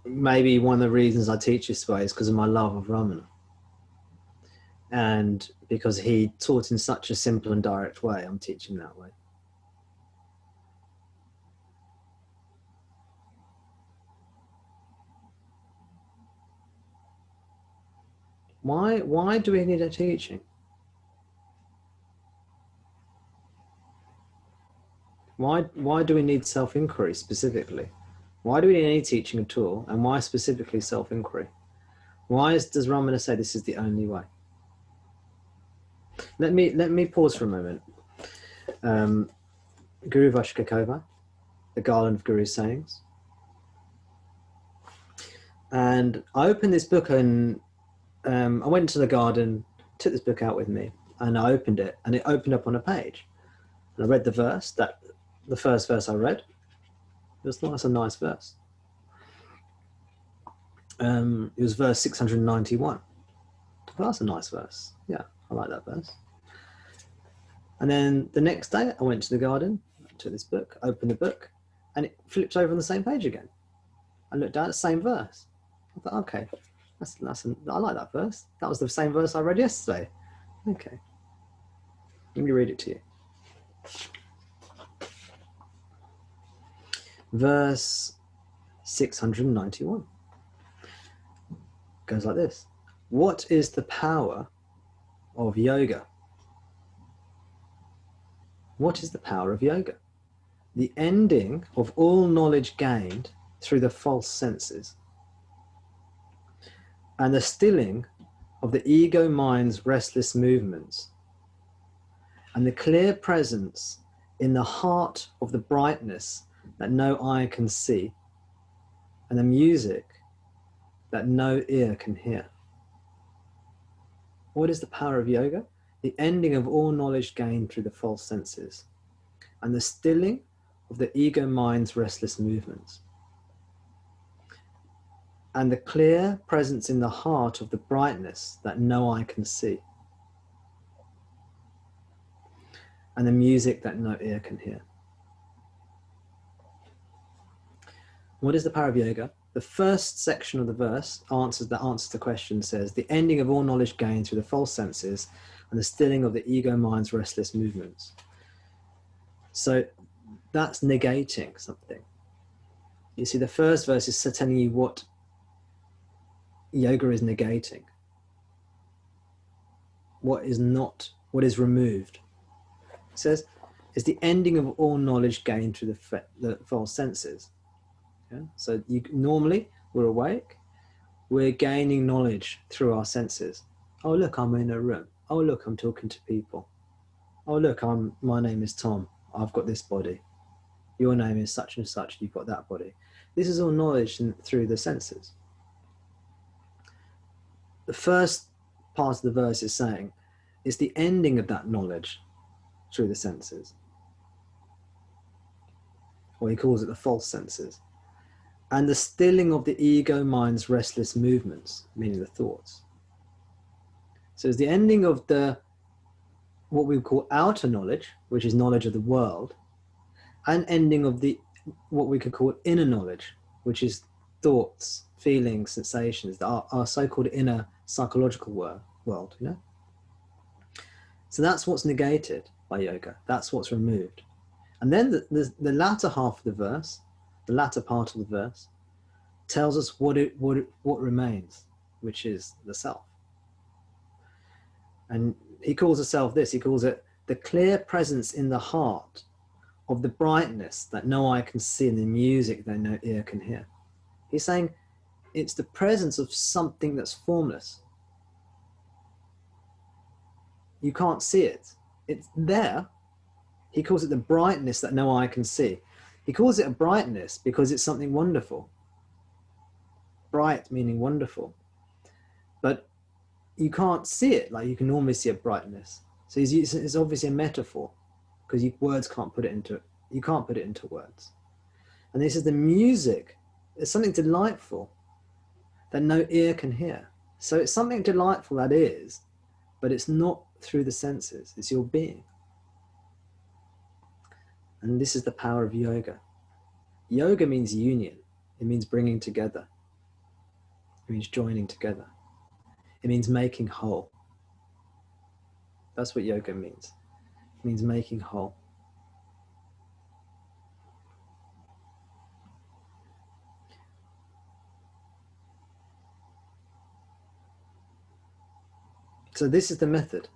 maybe one of the reasons I teach this way is because of my love of Ramana. And because he taught in such a simple and direct way, I'm teaching that way. Why do we need a teaching? Why do we need self-inquiry specifically? Why do we need any teaching at all? And why specifically self-inquiry? Does Ramana say this is the only way? Let me pause for a moment. Guru Vachaka Kovai, the Garland of Guru's sayings. And I opened this book and I went into the garden, took this book out with me, and I opened it, and it opened up on a page. And I read the verse, the first verse I read. That's a nice verse. It was verse 691. Well, that's a nice verse. Yeah, I like that verse. And then the next day I went to the garden, took this book, opened the book, and it flips over on the same page again. I looked at the same verse. I thought, okay, I like that verse. That was the same verse I read yesterday. Okay. Let me read it to you. Verse 691 goes like this. What is the power of yoga? What is the power of yoga? The ending of all knowledge gained through the false senses, and the stilling of the ego mind's restless movements, and the clear presence in the heart of the brightness that no eye can see, and the music that no ear can hear. What is the power of yoga? The ending of all knowledge gained through the false senses, and the stilling of the ego mind's restless movements, and the clear presence in the heart of the brightness that no eye can see, and the music that no ear can hear. What is the power of yoga? The first section of the verse answers the question, says, the ending of all knowledge gained through the false senses and the stilling of the ego mind's restless movements. So that's negating something. You see, the first verse is telling you what yoga is negating. What is removed. It says, it's the ending of all knowledge gained through the false senses. Yeah? So normally we're awake, we're gaining knowledge through our senses. Oh, look, I'm in a room. Oh, look, I'm talking to people. Oh, look, my name is Tom. I've got this body. Your name is such and such. You've got that body. This is all knowledge through the senses. The first part of the verse is saying it's the ending of that knowledge through the senses. Or he calls it the false senses. And the stilling of the ego mind's restless movements, meaning the thoughts. So it's the ending of what we call outer knowledge, which is knowledge of the world, and ending of what we could call inner knowledge, which is thoughts, feelings, sensations, our so-called inner psychological world, you know? So that's what's negated by yoga. That's what's removed. And then the latter half of the verse, the latter part of the verse, tells us what remains, which is the self. And he calls the self this. He calls it the clear presence in the heart of the brightness that no eye can see and the music that no ear can hear. He's saying it's the presence of something that's formless. You can't see it. It's there. He calls it the brightness that no eye can see. He calls it a brightness because it's something wonderful. Bright meaning wonderful. But you can't see it like you can normally see a brightness. So it's obviously a metaphor because words can't put it into, you can't put it into words. And this is the music. It's something delightful that no ear can hear. So it's something delightful that is, but it's not through the senses. It's your being. And this is the power of yoga. Yoga means union. It means bringing together. It means joining together. It means making whole. That's what yoga means. It means making whole. So this is the method.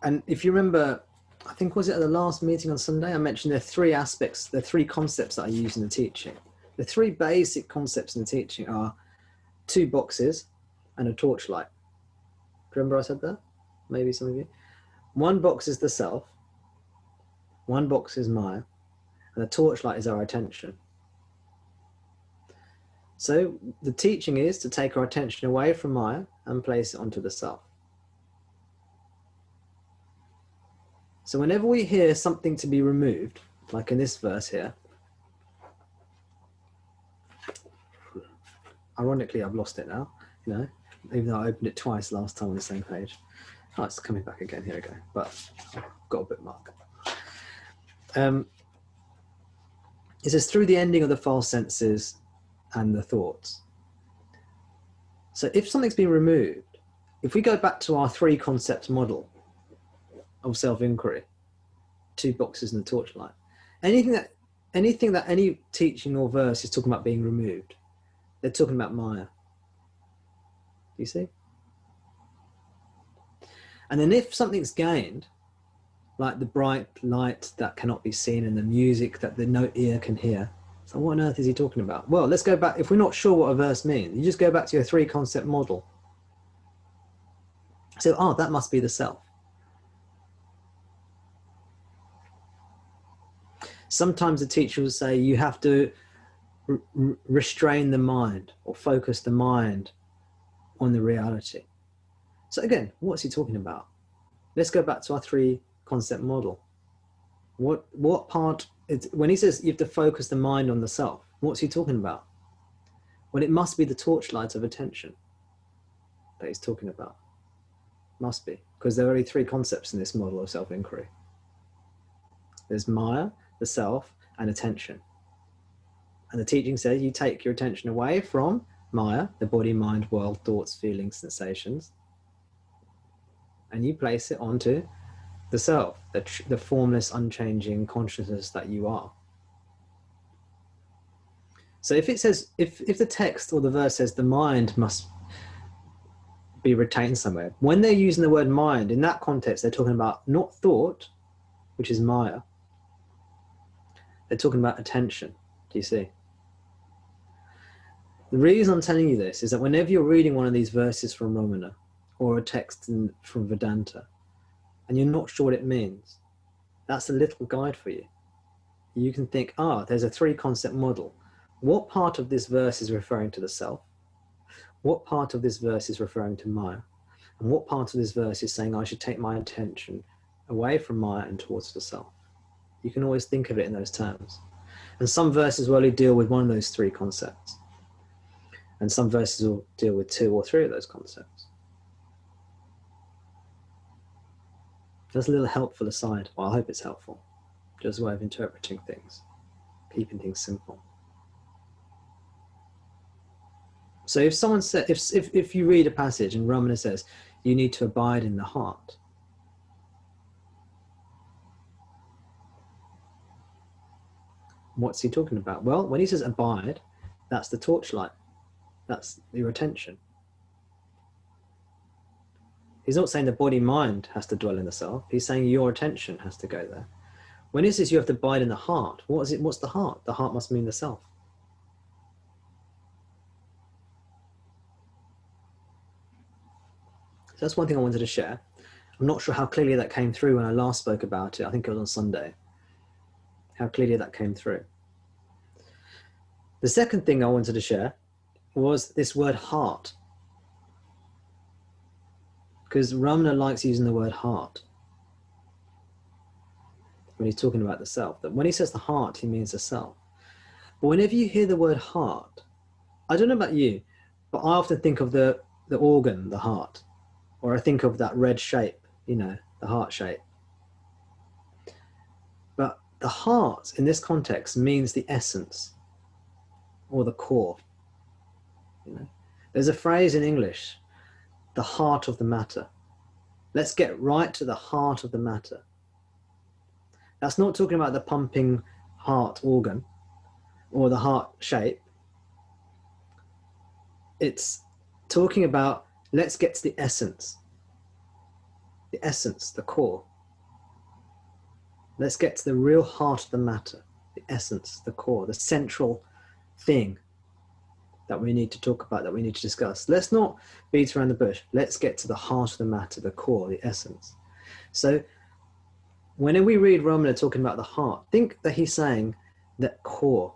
And if you remember, I think was it at the last meeting on Sunday, I mentioned there are three aspects, there are three concepts that I use in the teaching. The three basic concepts in the teaching are 2 boxes and a torchlight. Remember I said that? Maybe some of you. 1 box is the self, 1 box is Maya, and the torchlight is our attention. So the teaching is to take our attention away from Maya and place it onto the self. So whenever we hear something to be removed, like in this verse here, ironically, I've lost it now, you know, even though I opened it twice last time on the same page. Oh, it's coming back again. Here we go. But I've got a bookmark. It says, through the ending of the false senses and the thoughts. So if something's been removed, if we go back to our 3 concepts model of self-inquiry, 2 boxes and a torchlight, anything that any teaching or verse is talking about being removed, they're talking about Maya. Do you see? And then if something's gained, like the bright light that cannot be seen and the music that no ear can hear, so what on earth is he talking about? Well, let's go back. If we're not sure what a verse means, you just go back to your 3 concept model. So, oh, that must be the self. Sometimes the teacher will say you have to restrain the mind or focus the mind on the reality. So again, what's he talking about? Let's go back to our 3 concept model. What part, when he says you have to focus the mind on the self, what's he talking about? Well, it must be the torchlight of attention that he's talking about. Must be, because there are only 3 concepts in this model of self-inquiry. There's Maya, the self, and attention. And the teaching says you take your attention away from Maya, the body, mind, world, thoughts, feelings, sensations, and you place it onto the self, the formless, unchanging consciousness that you are. So if it says, if the text or the verse says the mind must be retained somewhere, when they're using the word mind, in that context, they're talking about not thought, which is Maya. They're talking about attention. Do you see? The reason I'm telling you this is that whenever you're reading one of these verses from Ramana or a text from Vedanta, and you're not sure what it means, that's a little guide for you. You can think, there's a 3 concept model. What part of this verse is referring to the self? What part of this verse is referring to Maya? And what part of this verse is saying I should take my attention away from Maya and towards the self? You can always think of it in those terms. And some verses will only deal with one of those 3 concepts. And some verses will deal with 2 or 3 of those concepts. That's a little helpful aside. Well, I hope it's helpful. Just a way of interpreting things, keeping things simple. So if someone said, if you read a passage and Ramana says, you need to abide in the heart, what's he talking about? Well, when he says abide, that's the torchlight. That's your attention. He's not saying the body-mind has to dwell in the self. He's saying your attention has to go there. When he says you have to abide in the heart, what's the heart? The heart must mean the self. So that's one thing I wanted to share. I'm not sure how clearly that came through when I last spoke about it. I think it was on Sunday. How clearly that came through. The second thing I wanted to share was this word heart. Because Ramana likes using the word heart when he's talking about the self. That when he says the heart, he means the self. But whenever you hear the word heart, I don't know about you, but I often think of the organ, the heart, or I think of that red shape, you know, the heart shape. But the heart in this context means the essence or the core, you know. There's a phrase in English, the heart of the matter. Let's get right to the heart of the matter. That's not talking about the pumping heart organ or the heart shape. It's talking about, let's get to the essence, the core. Let's get to the real heart of the matter, the essence, the core, the central thing that we need to talk about, that we need to discuss. Let's not beat around the bush. Let's get to the heart of the matter, the core, the essence. So whenever we read Ramana talking about the heart, think that he's saying that core,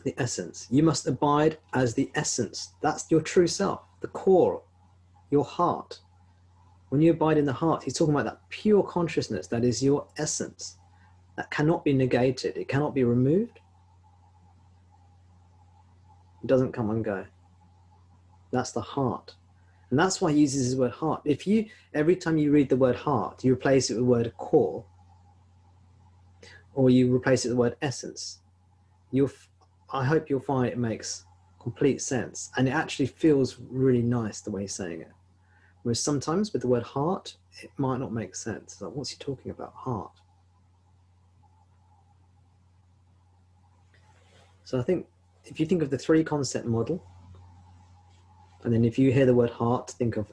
the essence. You must abide as the essence. That's your true self, the core, your heart. When you abide in the heart, he's talking about that pure consciousness that is your essence, that cannot be negated. It cannot be removed. It doesn't come and go. That's the heart. And that's why he uses his word heart. If you, every time you read the word heart, you replace it with the word core, or you replace it with the word essence, I hope you'll find it makes complete sense. And it actually feels really nice the way he's saying it. Whereas sometimes with the word heart, it might not make sense. Like, what's he talking about? Heart. So I think if you think of the three concept model, and then if you hear the word heart, think of